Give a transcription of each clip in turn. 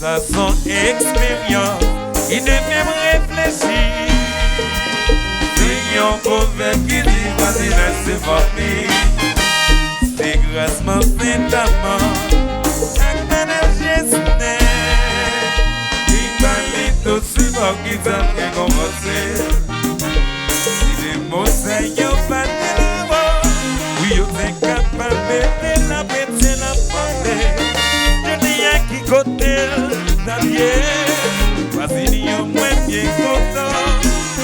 ça son expérience, il devait me réfléchir. C'est un proverbe qui dit vas-y laisse famille. C'est grâce à fait d'amant, avec un geste, il m'a dit tout ce qui t'a fait commencer. Si les mots ça y ont pas de l'amour, oui on est capable de la péter la porte. Je dis à qui côté d'aller, vas-y n'y a moins bien content.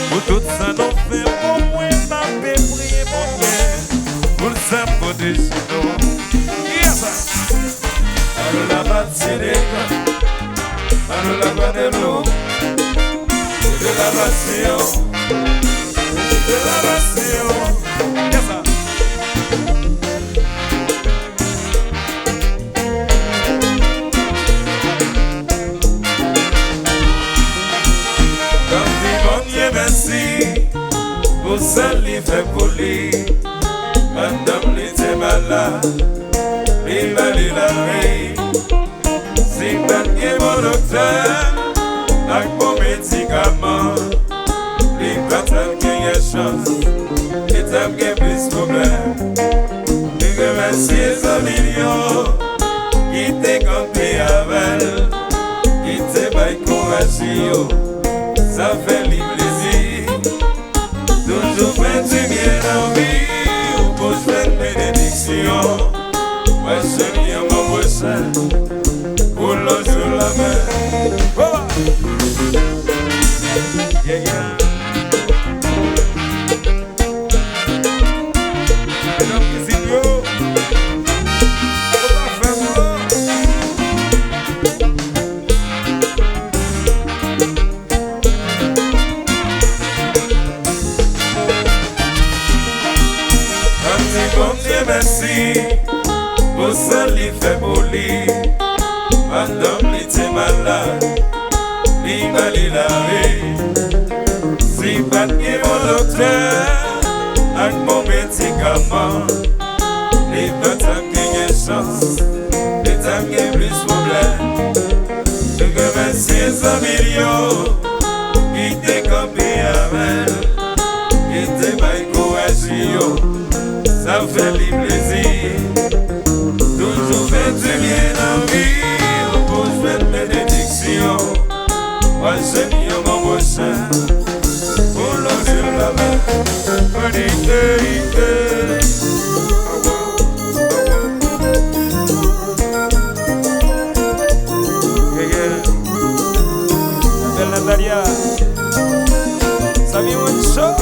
Pour tout ça non fait pour moi, ma paix prier mon Dieu. Pour le sample de Chino. Yes! Alors la bâtisse, alors la Guadeloupe, de la passion, de la passion. Yes! Comme dit mon Dieu merci, pour ça lui fait poli. Madame l'était malade, il m'a dit la vie. Si pas que mon docteur, avec mon médicament, il va t'amener chance, et t'amener plus de problèmes. Et que merci à millions, qui t'est campé avec, qui t'est pas courageux, ça fait lui plaisir. Toujours fait du bien dans vie. Pour faire bénédiction, moi je viens mon prochain pour l'eau sur la mer. Yeah, yeah. Mesdames et messieurs, on va faire bon Dieu merci, pour ça lui fait poli. Madame l'était malade, lui m'a dit la vie. Si pas que mon docteur, avec mon médicament, lui va t'amener chance, et t'amener plus de problèmes. Je remercie à millions, qui t'est campé avec, qui t'est pas courageux. Ça fait du plaisir, toujours fait du bien dans la vie, pour faire de bénédiction. Moi je viens mon prochain, pour l'eau sur la mer. Belle Natalia, ça vient une show.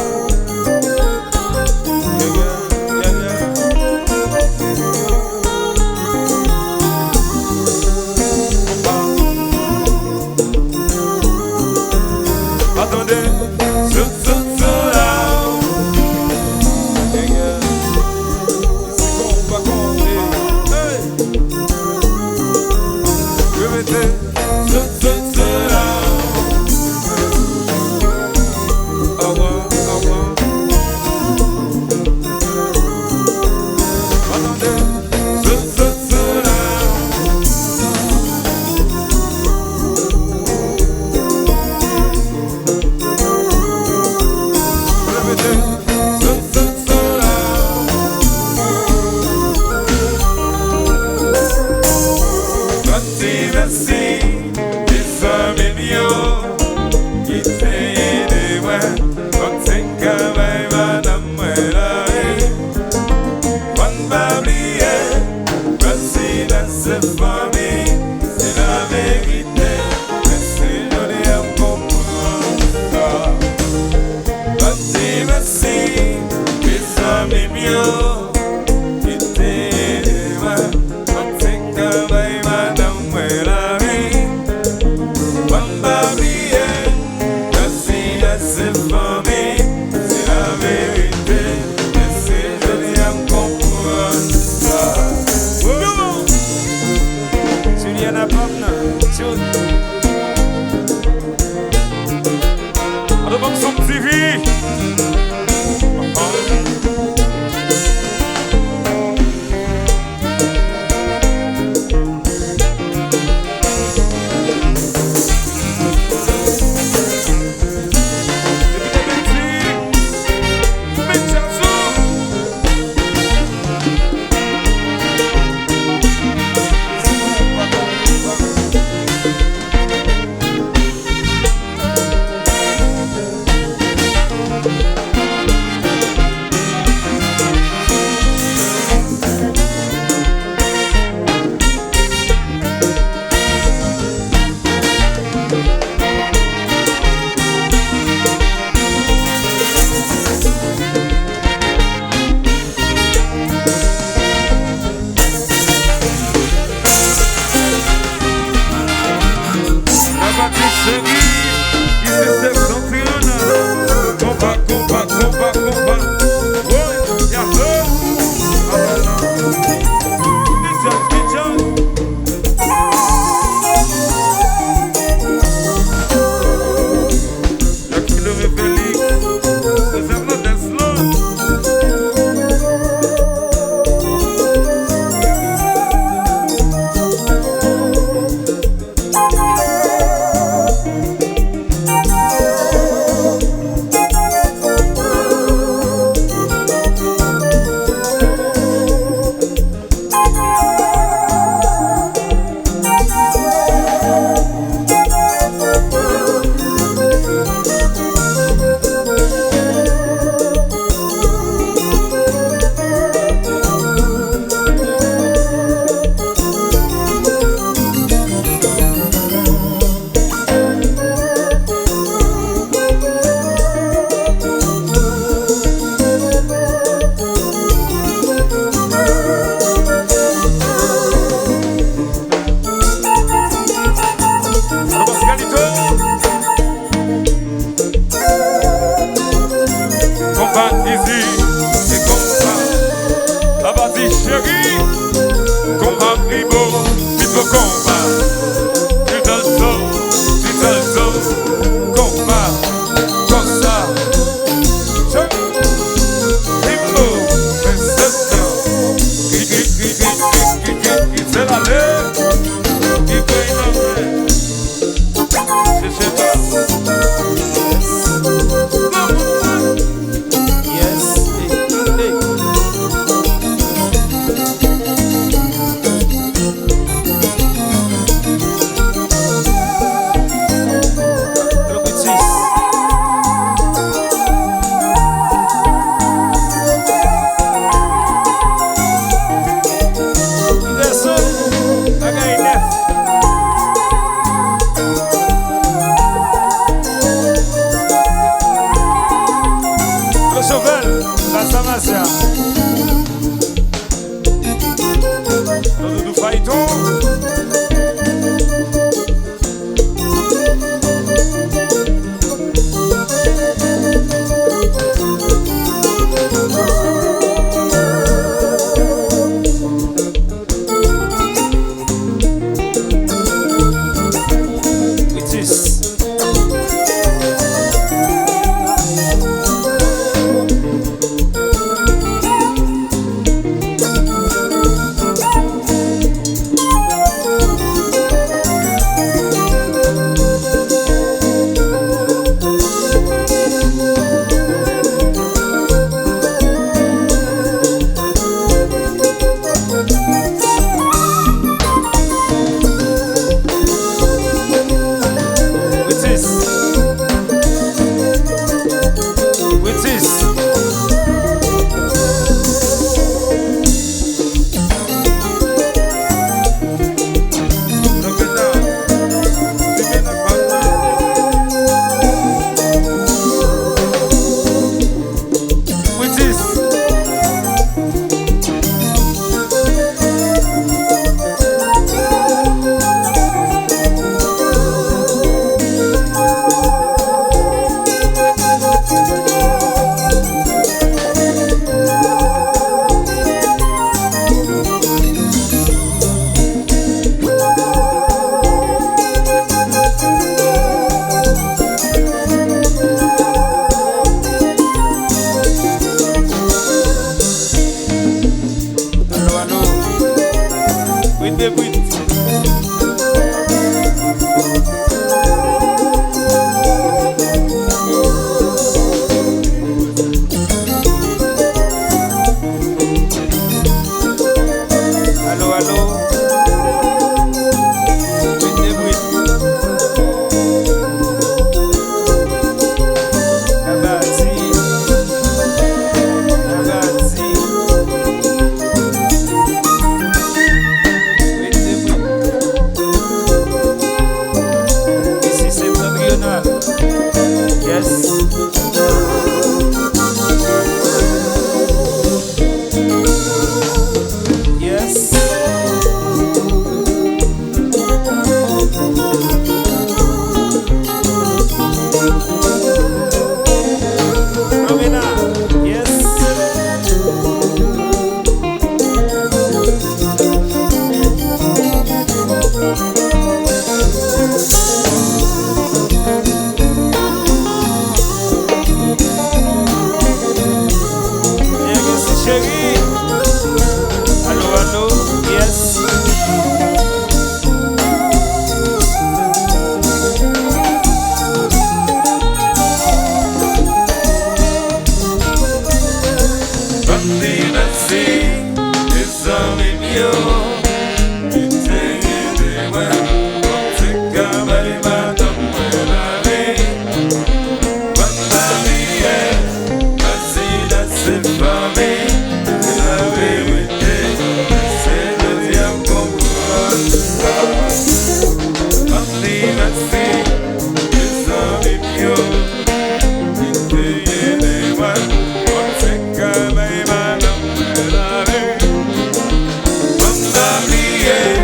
prier.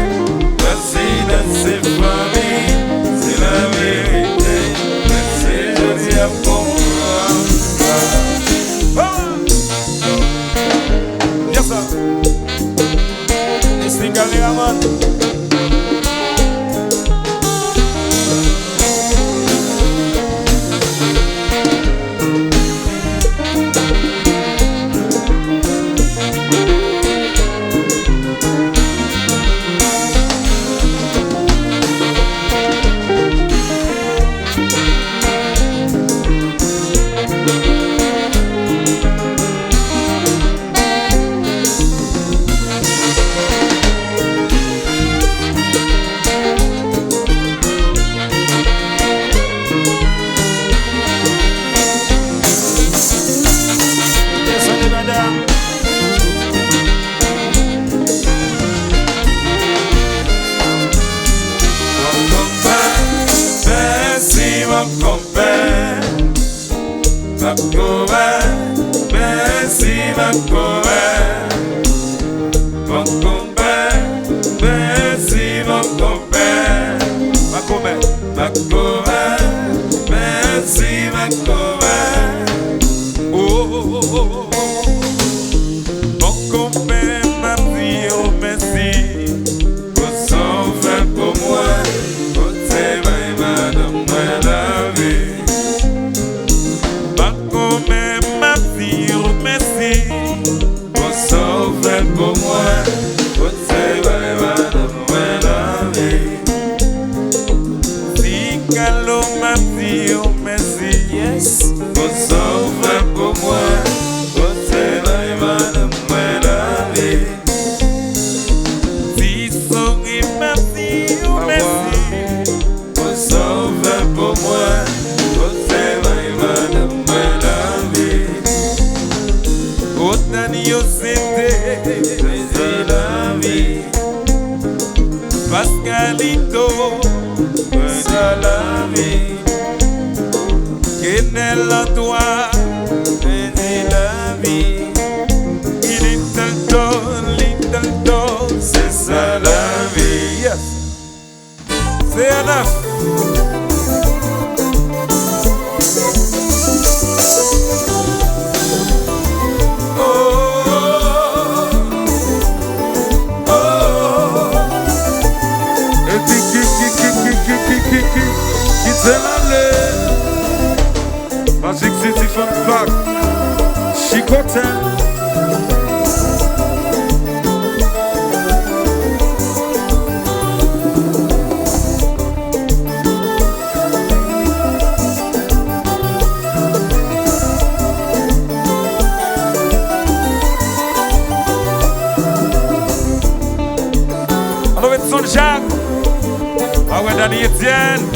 Merci dans ces familles, c'est la vérité. Merci, je dis à pour moi. Yes, sir. It's the Galiaman. Merci ma copain, mon copain, merci mon copain, ma copain, merci ma copain. Oh, oh, oh, oh. Mon copain m'a dit oh merci, pour sauver pour moi, pour t'aimer madame la vie. Pour moi, pour t'aimer, madame, la vie. Si Calo m'a dit oh merci, yes. Pour sauver pour moi, pour t'aimer, madame, la vie. Si Sori m'a dit oh merci, pour sauver pour moi, pour t'aimer, madame, la vie. Autant y c'est la vie. Pascalito, c'est la vie. Kenel toi, c'est la vie. Little dog, c'est ça la vie. Yes. C'est enough. Magic City Fun Park, Chicotin. Alors, it's son Jacques. Ah ouais, Danny Etienne.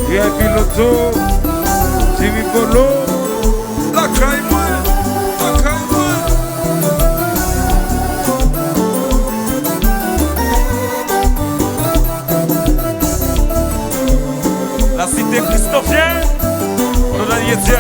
Pierre Piloto, Jimmy Polo, la caille-moi, la caille-moi. La cité Christophien, on a dit Dieu.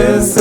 C'est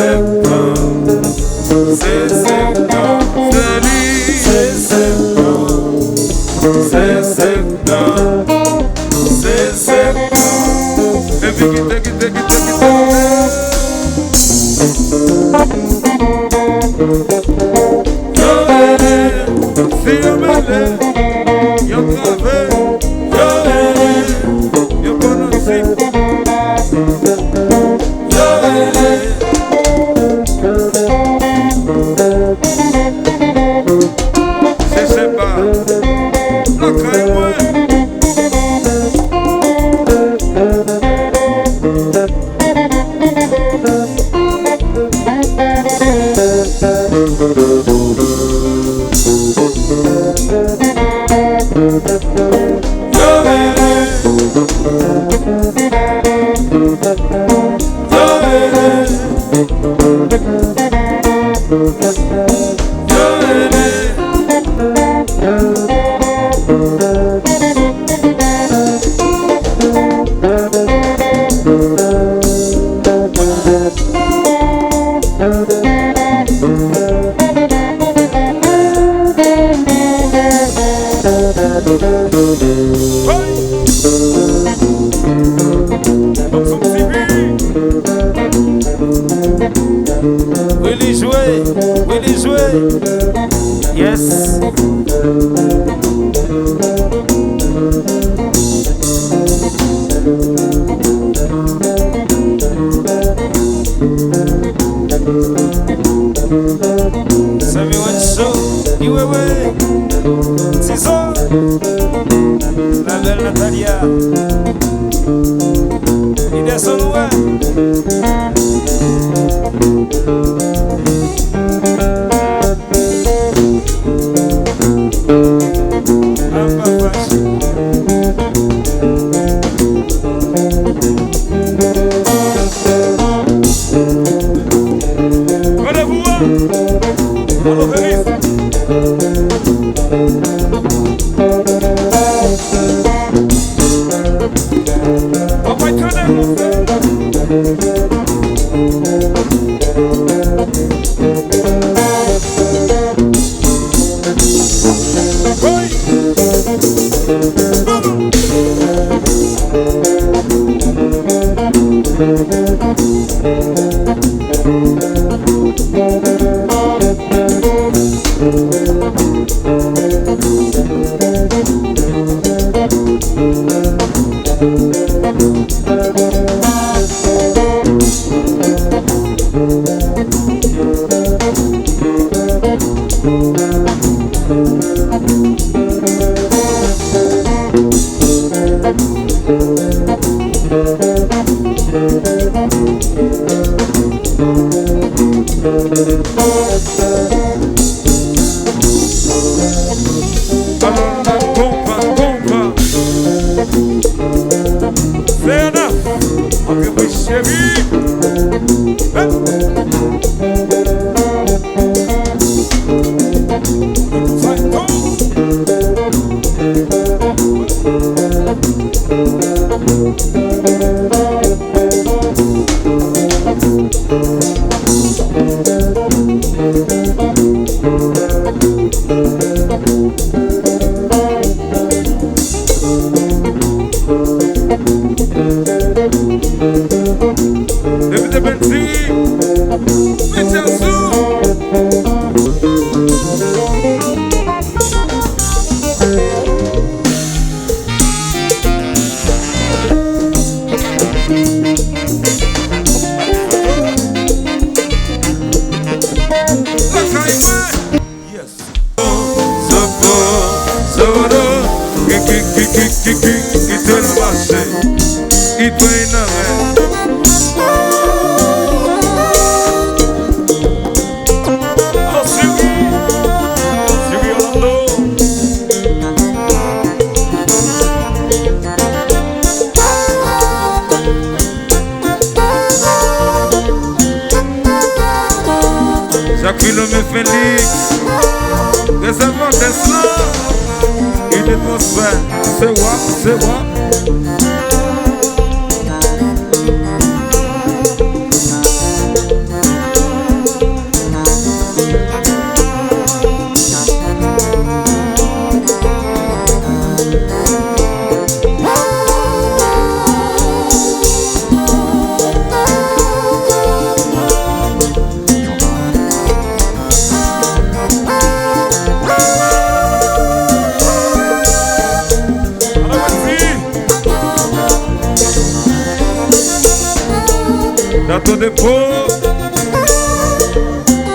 dépôt.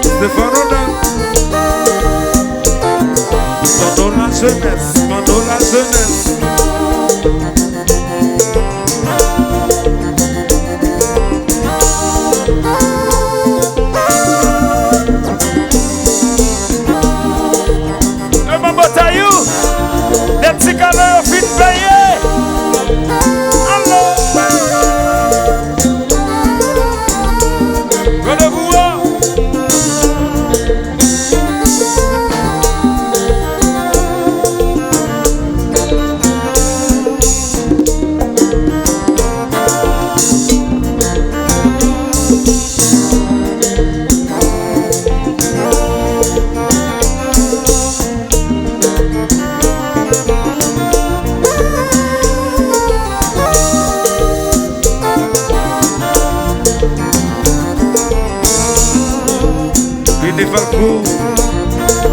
Stéphanoda. Pendant la jeunesse, pendant la jeunesse. Le Mambo Taillou, des petits canards au fin de payer.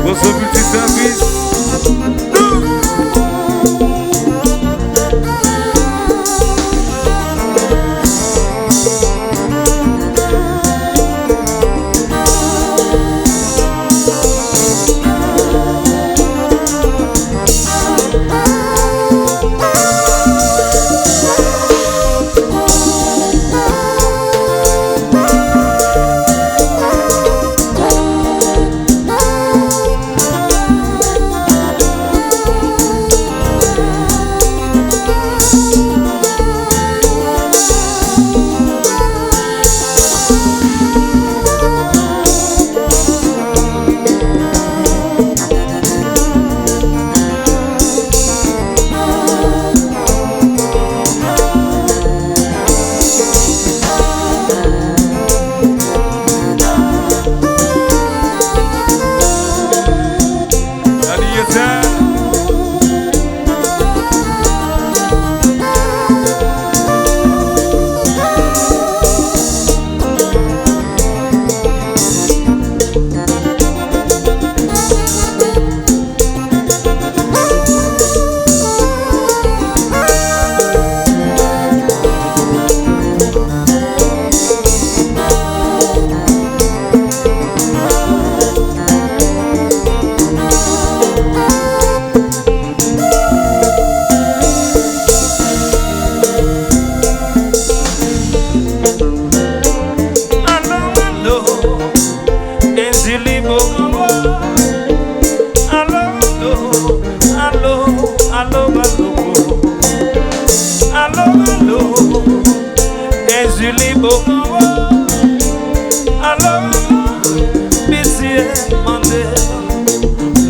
Vos multiservices.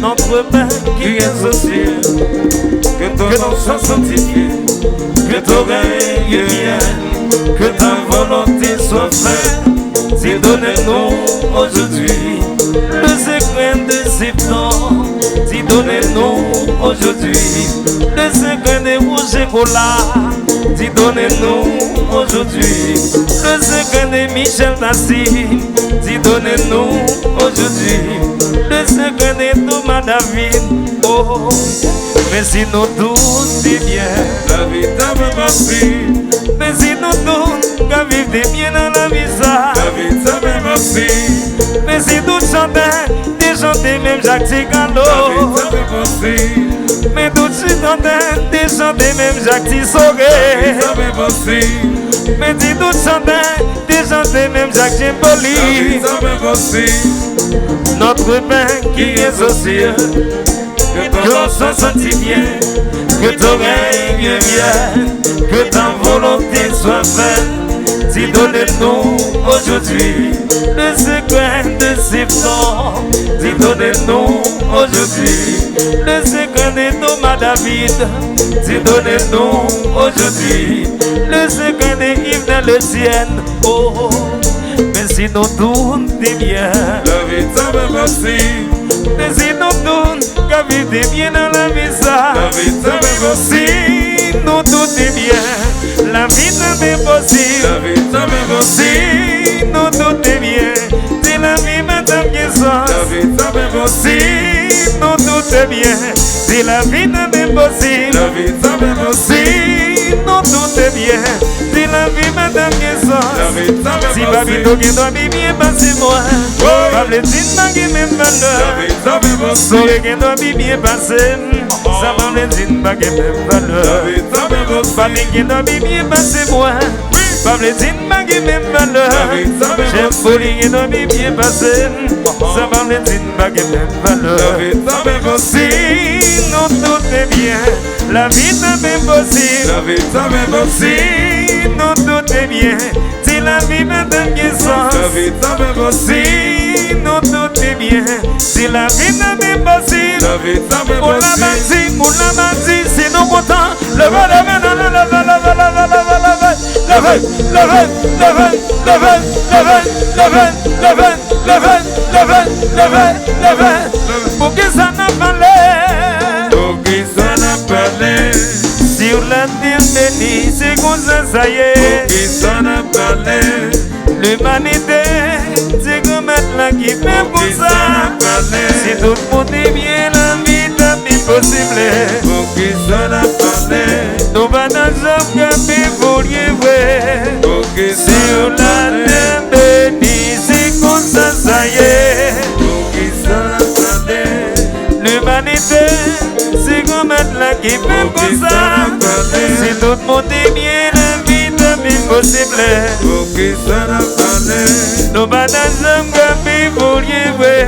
Notre Père qui est aux cieux, que ton nom soit sanctifié, que ton règne vienne, que ta volonté soit faite. Dis donnez-nous aujourd'hui le secret de Sipton. Dis donnez-nous aujourd'hui le secret de rouge cola. Dis donnez-nous aujourd'hui le secret de Michel Nassim. Dis donnez-nous aujourd'hui le secret de Thomas David. Oh, mais si nous tous des bien, La vie t'a même appris. mais si nous tous qu'à vivre des bien dans la vie ça. La vie t'a même appris. Mais si nous chantons, des chanter même Jacques La vie Ticalo. t'a même appris. Mais nous chantons, des chanter même Jacques La vie Tissoré. t'a même appris. Mais si nous chantons, des chanter même Jacques La vie Gimboli. t'a même appris. Notre Père qui est aux cieux, que ton nom soit sanctifié, que ton règne vienne, que ta volonté soit faite. Dis donnez-nous aujourd'hui le secret de Sipton. Dis donnez-nous aujourd'hui le secret de Thomas David. Dis donnez-nous aujourd'hui le secret de Yves dans le ciel. Oh, mais si nous tournons des biens, La vie t'a même appris. mais si nous tournons qu'à vivre des biens dans la vie ça. La vie t'a même appris. Si nous tous des biens, la vie n'est pas possible. La vie t'a même appris. Si nous tous des biens, c'est la vie madame qui La sort. vie t'a même appris. Si nous tous des biens, c'est la vie n'est pas possible. La vie t'a même appris. Si non tout est bien. Si la vie madame qui sort, si Babito qui doit bien passer moi, pas le dire pas qui même valeur. Soleil qui doit bien passer, ça va le dire pas qui même valeur. Pas qui doit bien passer moi. Pas le dire pas qui même valeur. J'aime folie qui doit bien passer, ça va le dire pas qui même valeur. Si non tout est bien, la vie est même possible. Si non tout est bien, si la vie me donne du sens. Si non tout est bien, si la vie n'est même possible. Pour la bâtie, si nous comptons, pour que ça n'a pas l'air. Sur la terre bénie, c'est comme ça y est. L'humanité, c'est comme là qui fait pour ça. Si tout le monde est bien, la vie est possible. Nous va dans un café pour y voir. Sur la terre bénie, c'est comme ça y est. L'humanité, c'est comme là qui fait pour ça. Si tout le monde est bien, la vie est possible. Nous va dans un café pour y voir.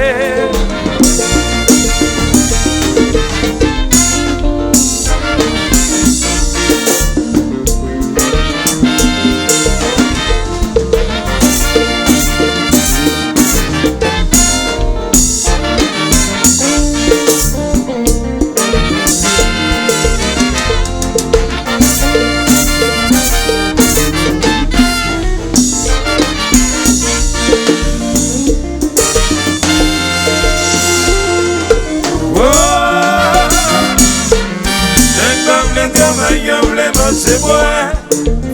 C'est boire,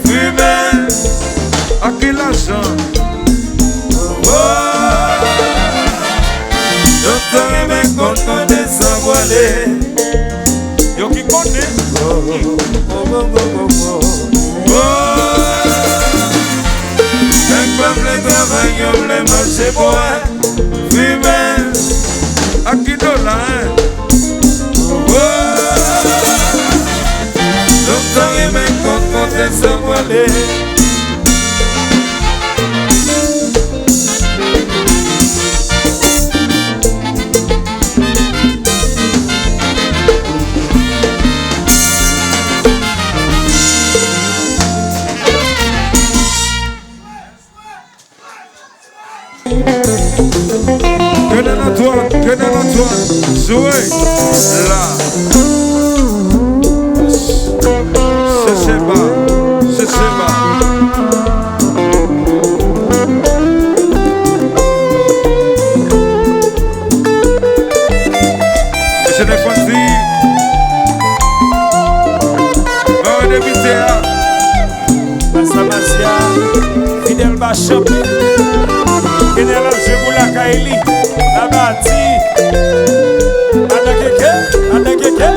fumer, à qui l'argent? Docteur est bien content de s'envoler. Yo qui connaît? Un peuple travaille, on les marcher boire, fumer, à qui dollar? Docteur est bien content de s'envoler. Que dans Antoine, jouez là. C'est bas. Monsieur Nefonsi, va débuter à Massamasia, Fidel Bachop, Général Jeboula Kaili, Abati, Adakeke.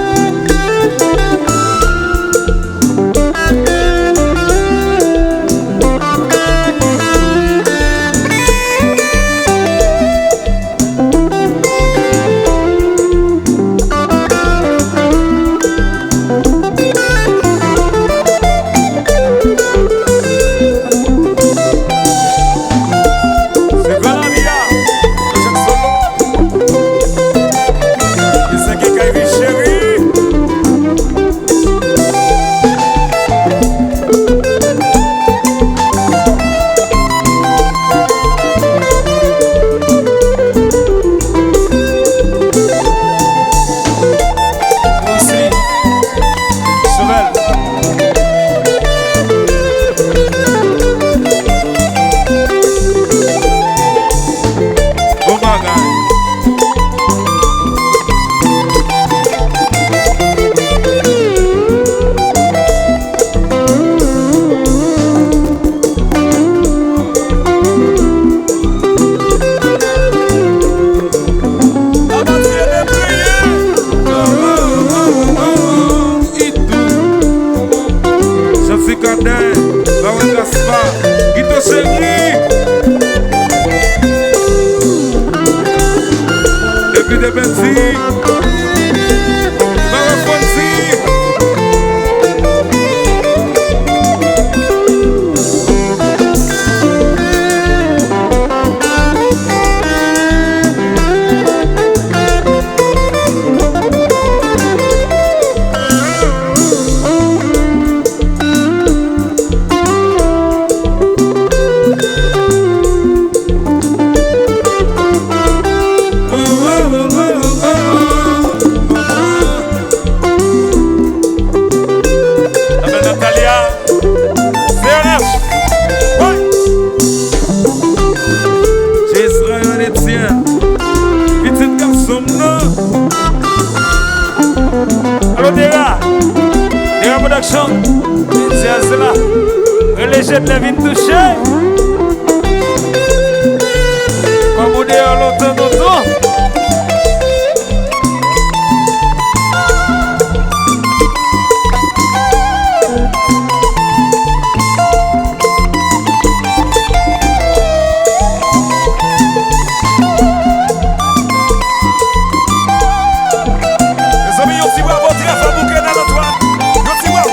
Petit. Marafonzi. C'est cela. Les jeunes de vie touchés. Comme vous dites, longtemps, longtemps. Les amis, on s'y voit votre affaire bouquet dans notre toit. On s'y voit.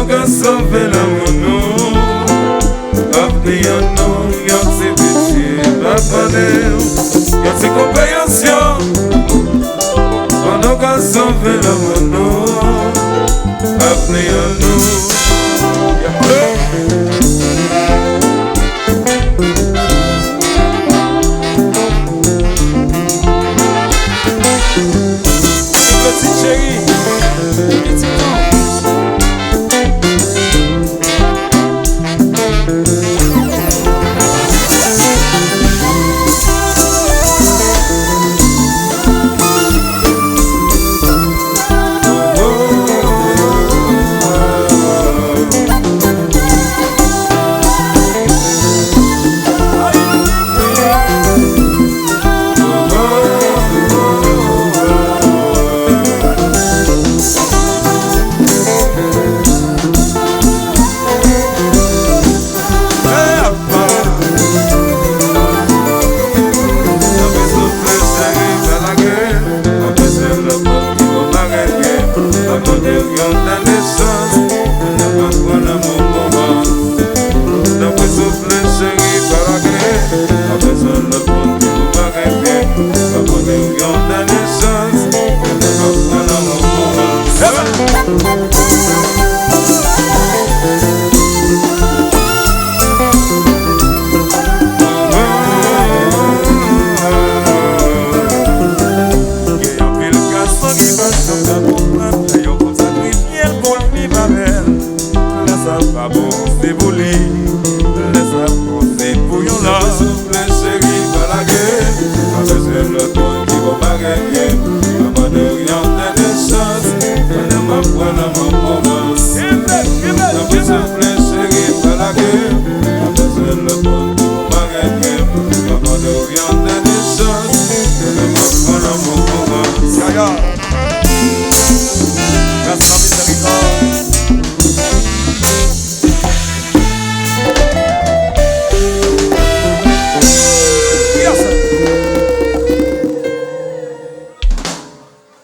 nous qu'à sauver l'amour nous. Avenir nous, y'a c'est péché, la panel, y'a c'est compréhension. Nous qu'à sauver l'amour nous. Avenir nous. Petite chérie, petit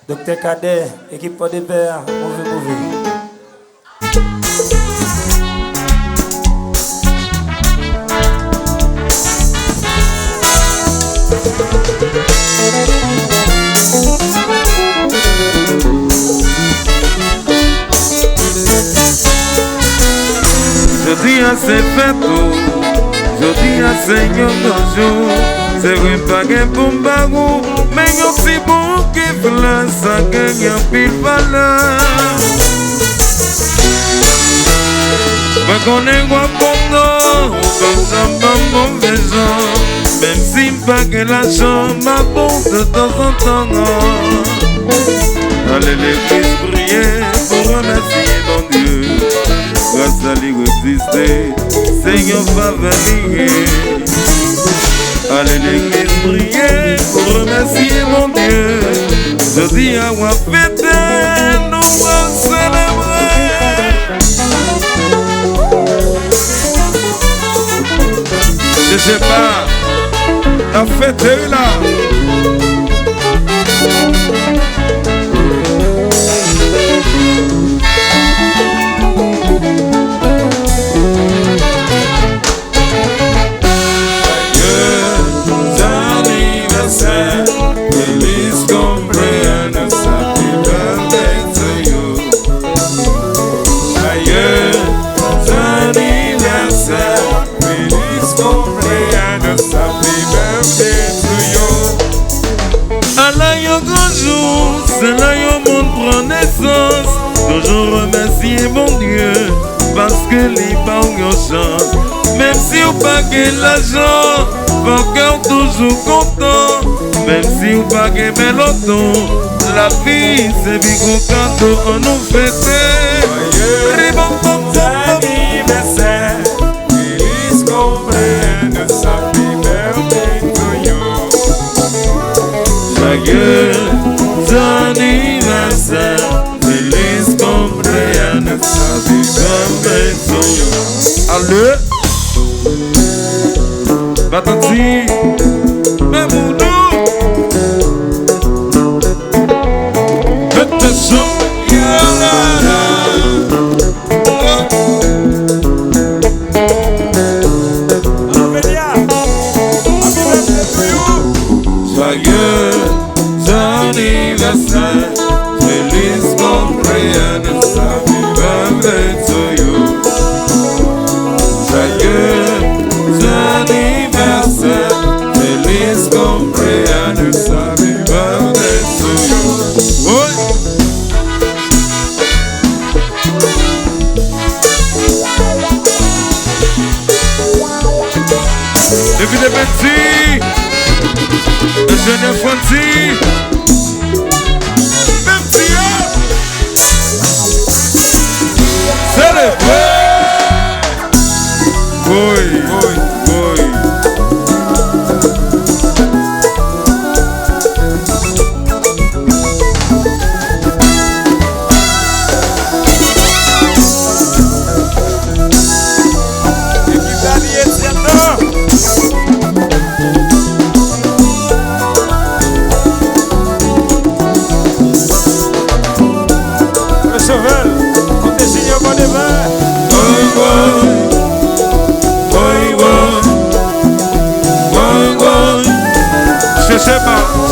Docteur Cadet, équipe de père, mauvais. Je dis à ces fêtes, je dis à Seigneur bonjour. C'est vrai pas qu'un bon bagou, mais y'a aussi bon qui fait ça qu'il y a pile valeur. Pas qu'on est quoi pour nous, comme ça pas mauvais genre. Même si pas que la chambre m'apporte de temps en temps. Allez l'église prier pour remercier mon Dieu. Grâce à lui exister, Seigneur va venir. Allez l'église prier pour remercier mon Dieu. Je dis à moi fêter, nous allons célébrer. Je sais pas, la fête est là. C'est là que le monde prend naissance. Toujours remercier mon Dieu parce que les banques ont chance. Même si on pas gagne l'argent, mon cœur toujours content. Même si on pas gagne l'auto, la vie c'est bien quand on nous fête. Anniversaire, feliz cumpleaños, happy birthday to you. Joyeux anniversaire, feliz cumpleaños, happy birthday to you. Allez, Batati, Memoudou, Bete Chou, Yalala. Depuis les petits, le jeune Franti, même si c'est le oui, oui, oui.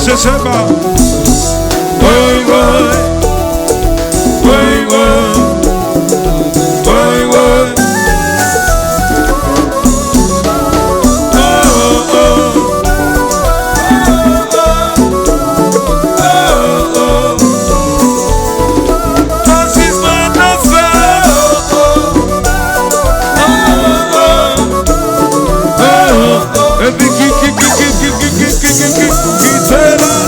Je sais pas. Oui, oui. Oui, oui. Oui, oui. Oh, oh. Oh, oh. Francis Manafa. Oh, oh. Et puis qui t'est là?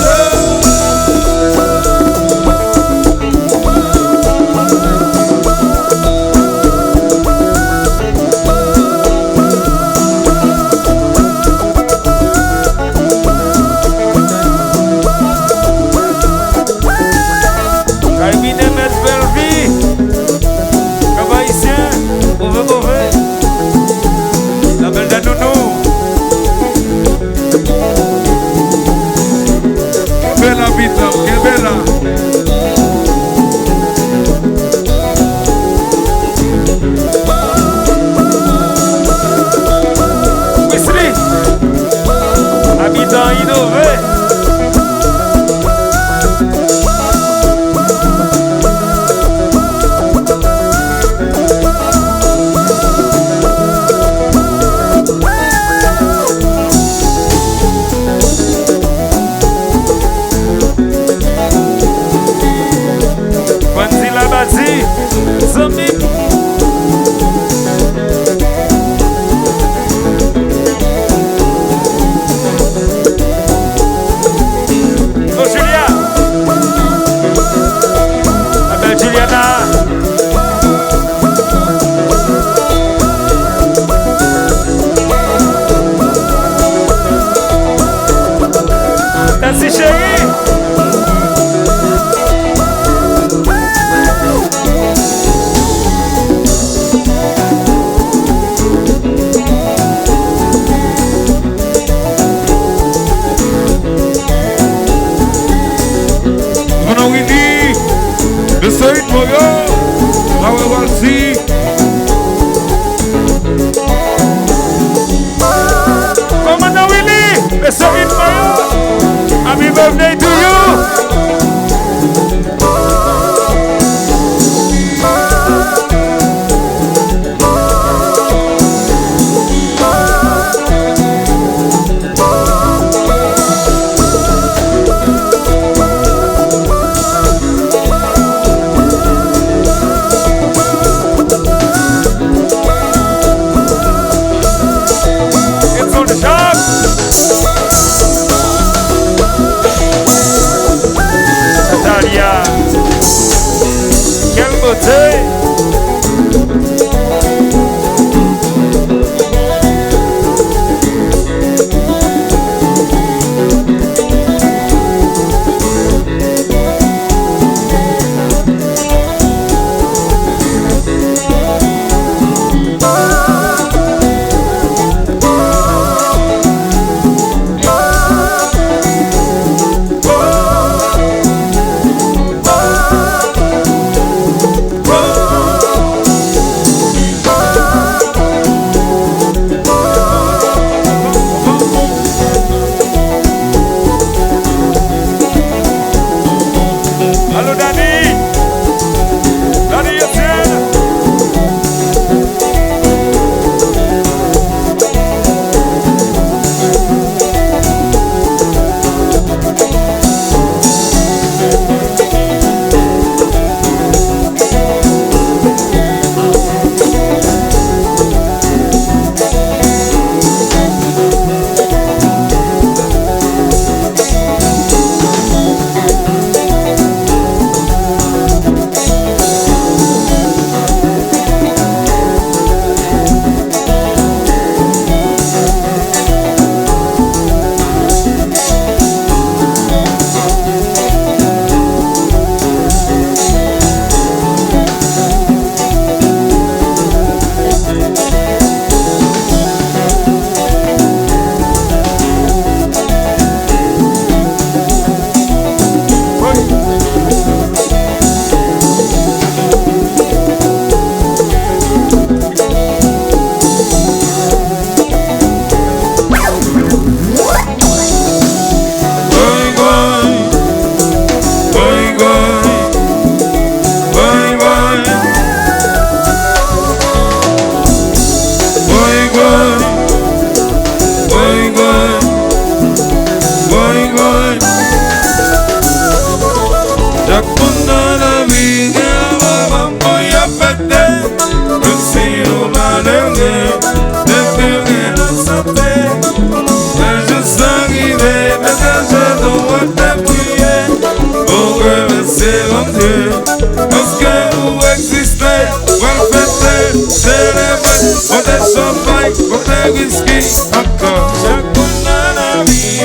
Côté champagne, côté whisky, encore. Chaque monde dans la vie,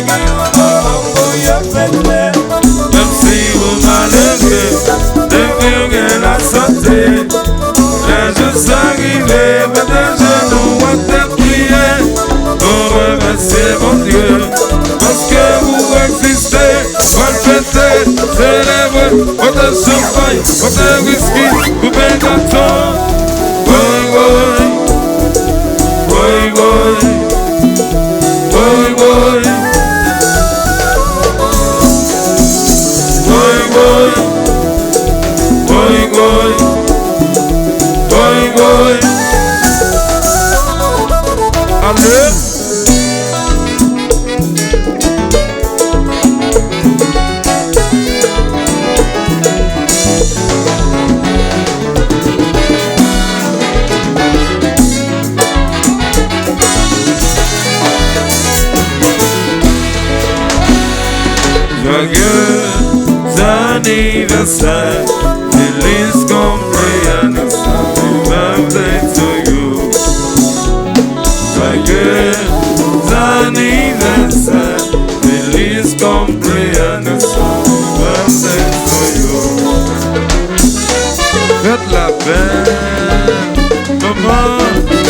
Même si vous malheureux, devez la santé. Les jours arrivés, mettez genoux à te prier. Pour remercier mon Dieu, parce que vous existez. Mal fêté, célèbre, côté champagne, côté whisky, coupé gâteau. Boy, boy, boy, boy, boy, boy. Boy, boy, boy, boy, boy, boy. Allez. Joyeux anniversaire, feliz cumpleaños, happy birthday to you. Joyeux anniversaire, feliz cumpleaños, happy birthday to you. Faites la peine, maman.